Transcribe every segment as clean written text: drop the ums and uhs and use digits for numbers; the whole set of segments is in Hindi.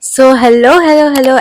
So hello,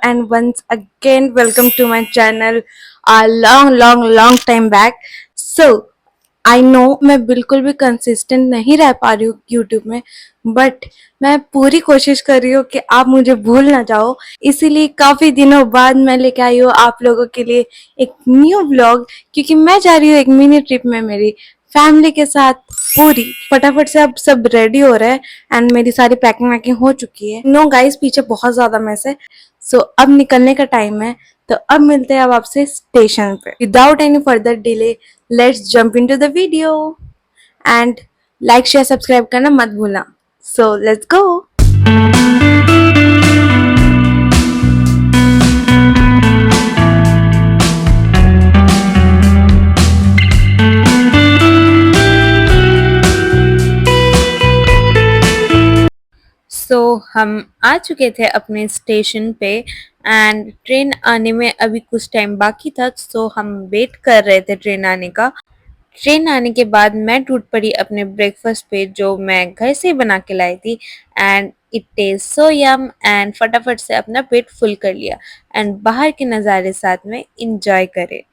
and once again, welcome to my channel. A long time back. So I know मैं बिल्कुल भी कंसिस्टेंट नहीं रह पा रही हूँ यूट्यूब में, बट मैं पूरी कोशिश कर रही हूँ कि आप मुझे भूल ना जाओ। इसीलिए काफ़ी दिनों बाद मैं लेके आई हूँ आप लोगों के लिए एक न्यू व्लॉग, क्योंकि मैं जा रही हूँ एक मिनी ट्रिप में मेरी फैमिली के साथ। पूरी फटाफट से अब सब रेडी हो रहे हैं एंड मेरी सारी पैकिंग वैकिंग हो चुकी है। नो गाइस, पीछे बहुत ज़्यादा मैस है। सो अब निकलने का टाइम है, तो अब मिलते हैं अब आपसे स्टेशन पे। Without any further delay, let's jump into the video and like share subscribe करना मत भूलना। So let's go. हम आ चुके थे अपने स्टेशन पे एंड ट्रेन आने में अभी कुछ टाइम बाकी था, सो हम वेट कर रहे थे ट्रेन आने का। ट्रेन आने के बाद मैं टूट पड़ी अपने ब्रेकफास्ट पे, जो मैं घर से ही बना के लाई थी and it taste so yum and फटाफट से अपना पेट फुल कर लिया एंड बाहर के नज़ारे साथ में इंजॉय करे।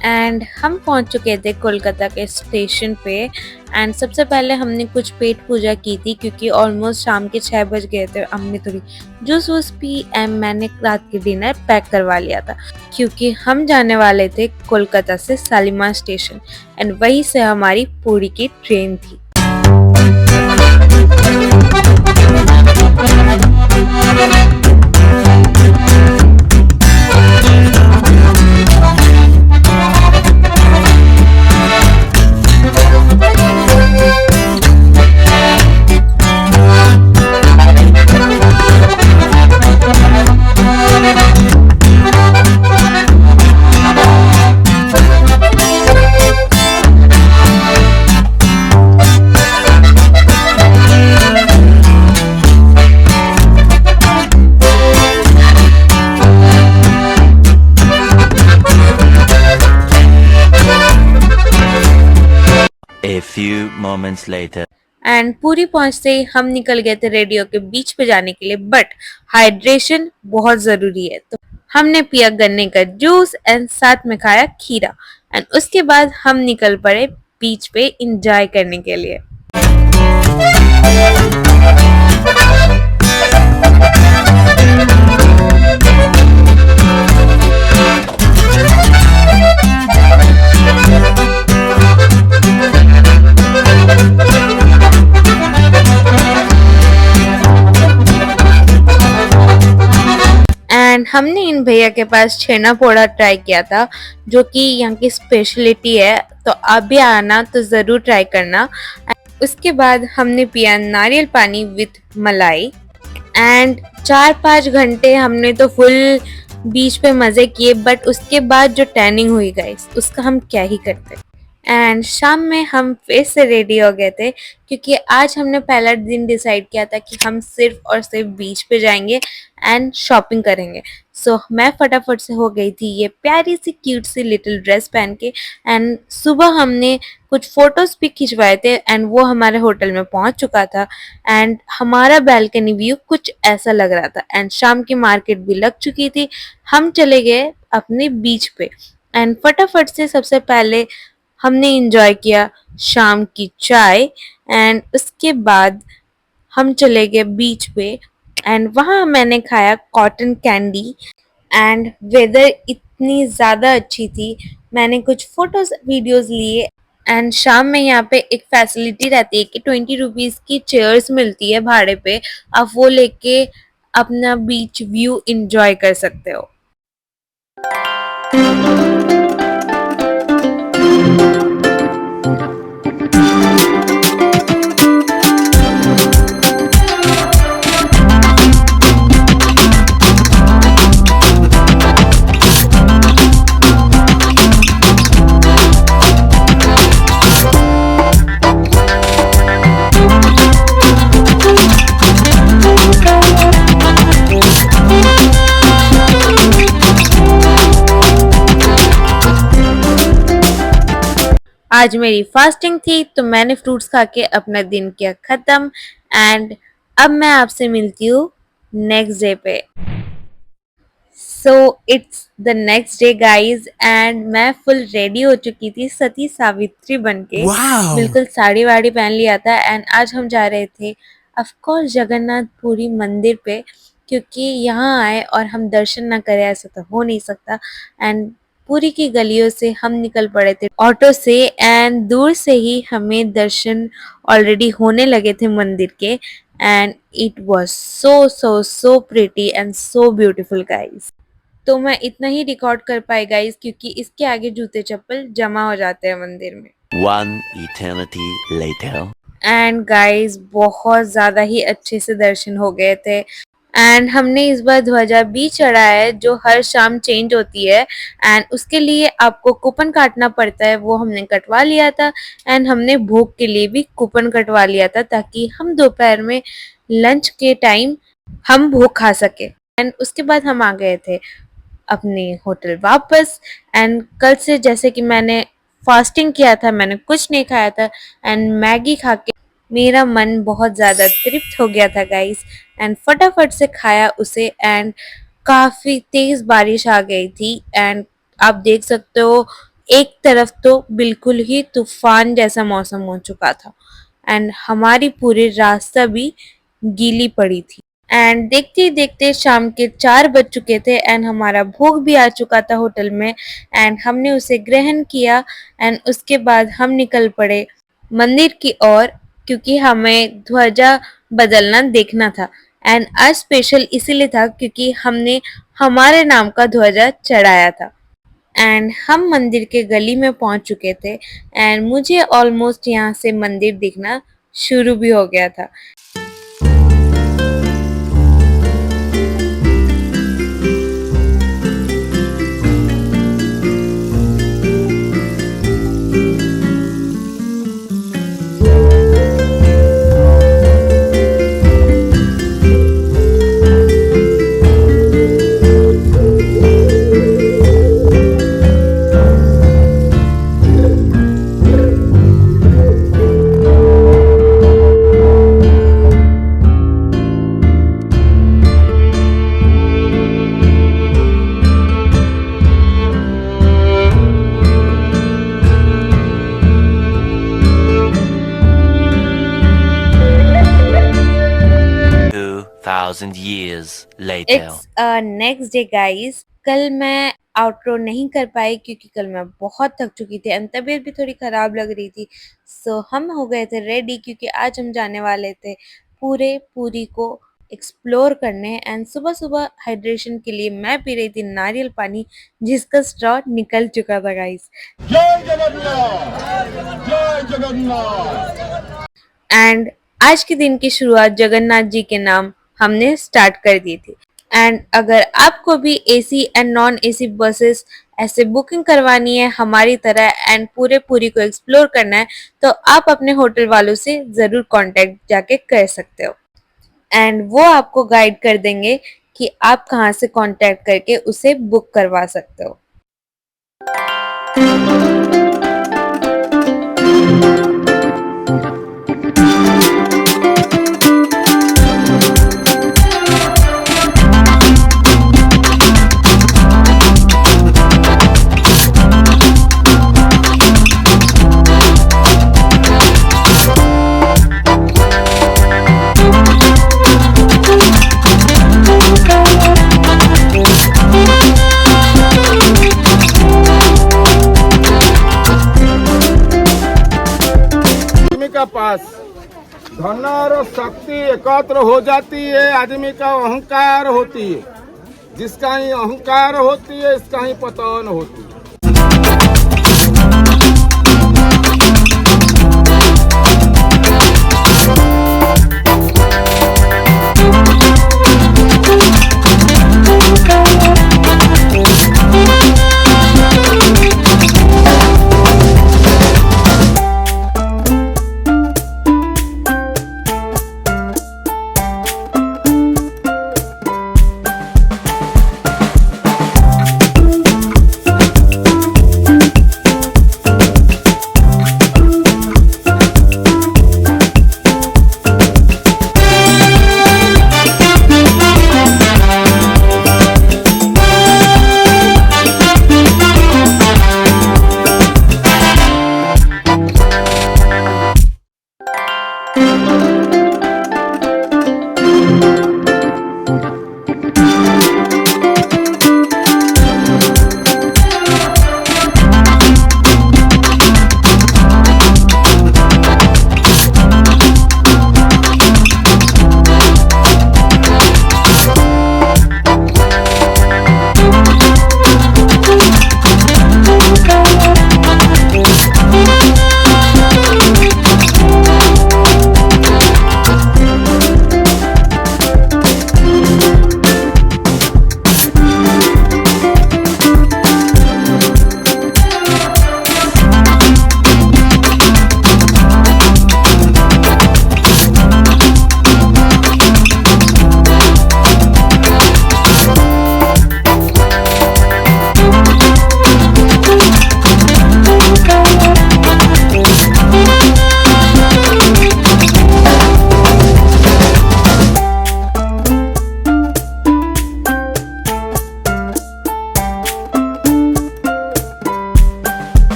एंड हम पहुंच चुके थे कोलकाता के स्टेशन पे एंड सबसे पहले हमने कुछ पेट पूजा की थी, क्योंकि ऑलमोस्ट शाम के 6 बज गए थे। हमने थोड़ी जूस वूस पी एंड मैंने रात की डिनर पैक करवा लिया था, क्योंकि हम जाने वाले थे कोलकाता से शालीमार स्टेशन एंड वहीं से हमारी पुरी की ट्रेन थी। A few moments later. And पूरी पहुंचते ही हम निकल गए थे रेडियो के बीच पे जाने के लिए, बट हाइड्रेशन बहुत जरूरी है, तो हमने पिया गन्ने का जूस एंड साथ में खाया खीरा एंड उसके बाद हम निकल पड़े बीच पे इंजॉय करने के लिए। हमने इन भैया के पास छेना पोड़ा ट्राई किया था, जो कि यहाँ की स्पेशलिटी है, तो आप भी आना तो ज़रूर ट्राई करना। उसके बाद हमने पिया नारियल पानी विथ मलाई एंड 4-5 घंटे हमने तो फुल बीच पे मज़े किए, बट उसके बाद जो टैनिंग हुई गाइस, उसका हम क्या ही करते। एंड शाम में हम फिर से रेडी हो गए थे, क्योंकि आज हमने पहला दिन डिसाइड किया था कि हम सिर्फ और सिर्फ बीच पे जाएंगे एंड शॉपिंग करेंगे। सो मैं फटाफट से हो गई थी ये प्यारी सी क्यूट सी लिटिल ड्रेस पहन के एंड सुबह हमने कुछ फोटोज भी खिंचवाए थे एंड वो हमारे होटल में पहुंच चुका था एंड हमारा बैल्कनी व्यू कुछ ऐसा लग रहा था एंड शाम की मार्केट भी लग चुकी थी। हम चले गए अपने बीच पे एंड फटाफट से सबसे पहले हमने इंजॉय किया शाम की चाय एंड उसके बाद हम चले गए बीच पे एंड वहाँ मैंने खाया कॉटन कैंडी एंड वेदर इतनी ज़्यादा अच्छी थी। मैंने कुछ फोटोज वीडियोस लिए एंड शाम में यहाँ पे एक फैसिलिटी रहती है कि 20 रुपीज़ की चेयर्स मिलती है भाड़े पे, आप वो लेके अपना बीच व्यू इंजॉय कर सकते हो। आज मेरी फास्टिंग थी तो मैंने फ्रूट्स खा के अपना दिन किया खत्म। एंड अब मैं आपसे मिलती हूँ नेक्स्ट डे पे। So it's the next day guys and मैं फुल रेडी हो चुकी थी सती सावित्री बन के। बिल्कुल साड़ी वाड़ी पहन लिया था एंड आज हम जा रहे थे ऑफ कोर्स जगन्नाथपुरी मंदिर पे, क्योंकि यहाँ आए और हम दर्शन ना करें ऐसा तो हो नहीं सकता। एंड पूरी की गलियों से हम निकल पड़े थे ऑटो से एंड दूर से ही हमें दर्शन ऑलरेडी होने लगे थे मंदिर के। And it was so so so pretty and so beautiful guys. तो मैं इतना ही रिकॉर्ड कर पाई गाइस, क्योंकि इसके आगे जूते चप्पल जमा हो जाते हैं मंदिर में। One eternity later. And guys बहुत ज्यादा ही अच्छे से दर्शन हो गए थे। एंड हमने इस बार ध्वजा भी चढ़ाया है जो हर शाम चेंज होती है एंड उसके लिए आपको कूपन काटना पड़ता है, वो हमने कटवा लिया था। एंड हमने भोग के लिए भी कूपन कटवा लिया था ताकि हम दोपहर में लंच के टाइम हम भोग खा सके। एंड उसके बाद हम आ गए थे अपने होटल वापस। एंड कल से जैसे कि मैंने फास्टिंग किया था, मैंने कुछ नहीं खाया था एंड मैगी खा के मेरा मन बहुत ज़्यादा तृप्त हो गया था गाइस। एंड फटाफट से खाया उसे एंड काफ़ी तेज़ बारिश आ गई थी। एंड आप देख सकते हो एक तरफ तो बिल्कुल ही तूफान जैसा मौसम हो चुका था एंड हमारी पूरी रास्ता भी गीली पड़ी थी। एंड देखते ही देखते शाम के 4 बज चुके थे एंड हमारा भोग भी आ चुका था होटल में एंड हमने उसे ग्रहण किया। एंड उसके बाद हम निकल पड़े मंदिर की ओर, क्योंकि हमें ध्वजा बदलना देखना था। एंड आज स्पेशल इसीलिए था क्योंकि हमने हमारे नाम का ध्वजा चढ़ाया था। एंड हम मंदिर के गली में पहुंच चुके थे एंड मुझे ऑलमोस्ट यहाँ से मंदिर दिखना शुरू भी हो गया था। Thousand years later. It's next day guys. कल मैं आउटरो नहीं कर पाई क्योंकि कल मैं बहुत थक चुकी थी एंड तबीयत भी थोड़ी खराब लग रही थी। सो हम हो गए थे रेडी क्योंकि आज हम जाने वाले थे पूरे पूरी को एक्सप्लोर करने। एंड सुबह सुबह हाइड्रेशन के लिए मैं पी रही थी नारियल पानी जिसका स्ट्रॉ निकल चुका था गाइस। जय जगन्नाथ, जय जगन्नाथ। एंड आज के दिन की शुरुआत जगन्नाथ जी के नाम हमने स्टार्ट कर दी थी। एंड अगर आपको भी AC and non AC buses ऐसे बुकिंग करवानी है हमारी तरह एंड पूरे पूरी को एक्सप्लोर करना है तो आप अपने होटल वालों से ज़रूर कांटेक्ट जाके कर सकते हो एंड वो आपको गाइड कर देंगे कि आप कहाँ से कांटेक्ट करके उसे बुक करवा सकते हो। का पास धन और शक्ति एकत्र हो जाती है, आदमी का अहंकार होती है, जिसका ही अहंकार होती है इसका ही पतन होती है।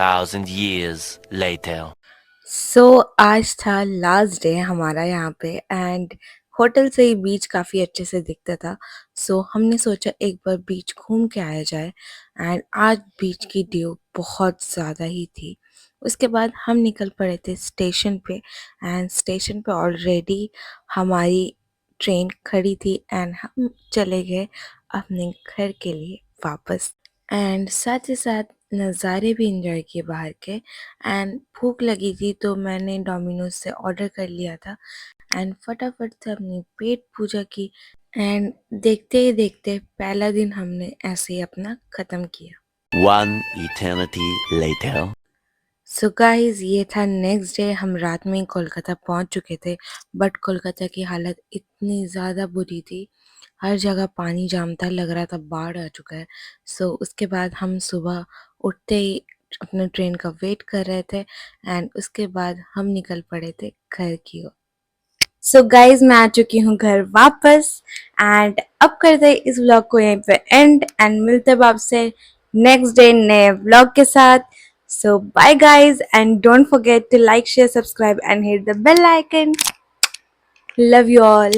2,000 years later. सो आज था लास्ट डे हमारा यहाँ पे एंड होटल से ही बीच काफ़ी अच्छे से दिखता था। सो हमने सोचा एक बार बीच घूम के आया जाए एंड आज बीच की ड्यू बहुत ज़्यादा ही थी। उसके बाद हम निकल पड़े थे स्टेशन पे एंड स्टेशन पे ऑलरेडी हमारी ट्रेन खड़ी थी एंड हम चले गए अपने घर के लिए वापस एंड साथ ही साथ नज़ारे भी इंजॉय किए बाहर के एंड भूख लगी थी तो मैंने डोमिनोज से ऑर्डर कर लिया था एंड फटाफट से अपनी पेट पूजा की एंड देखते ही देखते पहला दिन हमने ऐसे ही अपना ख़त्म किया। One eternity later. So guys ये था नेक्स्ट डे। हम रात में ही कोलकाता पहुंच चुके थे बट कोलकाता की हालत इतनी ज़्यादा बुरी थी, हर जगह पानी जाम था, लग रहा था बाढ़ आ चुका है। सो उसके बाद हम सुबह उठते ही अपने ट्रेन का वेट कर रहे थे एंड उसके बाद हम निकल पड़े थे घर की ओर। सो गाइज मैं आ चुकी हूँ घर वापस एंड अब करते हैं इस व्लॉग को यहीं पे एंड एंड मिलते हैं आपसे नेक्स्ट डे नए व्लॉग के साथ। So bye guys and don't forget to like share subscribe and hit the bell icon. Love you all.